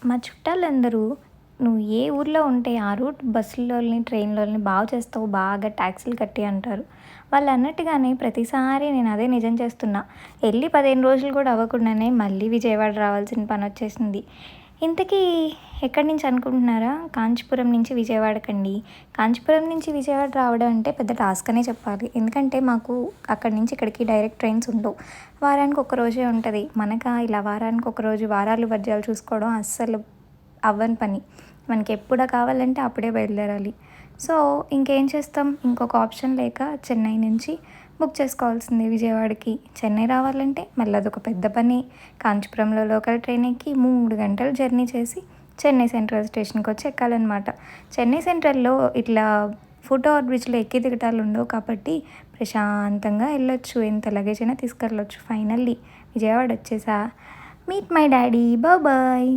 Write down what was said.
మా చుట్టాలందరూ "నువ్వు ఏ ఊర్లో ఉంటే ఆ రూట్ బస్సులోని, ట్రైన్‌లోని బాగు చేస్తావు బాగా టాక్సీలు కట్టి" అంటారు. వాళ్ళన్నట్టుగానే ప్రతిసారి నేను అదే నిజం చేస్తున్నా. ఎళ్లి 15 రోజులు కూడా అవ్వకుండానే మళ్ళీ విజయవాడ రావాల్సిన పనొచ్చేసింది. ఇంతకీ ఎక్కడి నుంచి అనుకుంటున్నారా? కాంచీపురం నుంచి విజయవాడకండి. కాంచీపురం నుంచి విజయవాడ రావడం అంటే పెద్ద టాస్క్ అనే చెప్పాలి. ఎందుకంటే మాకు అక్కడి నుంచి ఇక్కడికి డైరెక్ట్ ట్రైన్స్ ఉండవు. వారానికి ఒక్క రోజే ఉంటది. మనకా ఇలా వారానికి ఒక రోజు వారాలు వర్జాలు చూసుకోవడం అస్సలు అవ్వని పని. మనకెప్పుడు కావాలంటే అప్పుడే బయలుదేరాలి. సో, ఇంకేం చేస్తాం? ఇంకొక ఆప్షన్ లేక చెన్నై నుంచి బుక్ చేసుకోవాల్సిందే విజయవాడకి. చెన్నై రావాలంటే మళ్ళీ అదొక పెద్ద పని. కాంచీపురంలో లోకల్ ట్రైన్ ఎక్కి 3 గంటలు జర్నీ చేసి చెన్నై సెంట్రల్ స్టేషన్‌కొచ్చి ఎక్కాలనమాట. చెన్నై సెంట్రల్‌లో ఇట్లా ఫుట్ ఓవర్ బ్రిడ్జ్‌లో ఎక్కి దిగటాలు ఉండవు కాబట్టి ప్రశాంతంగా ఎళ్ళొచ్చు. ఎంత లగేజ్ అయినా తీసుకెళ్ళొచ్చు. ఫైనల్లీ విజయవాడ వచ్చేసా. Meet my daddy. బాయ్.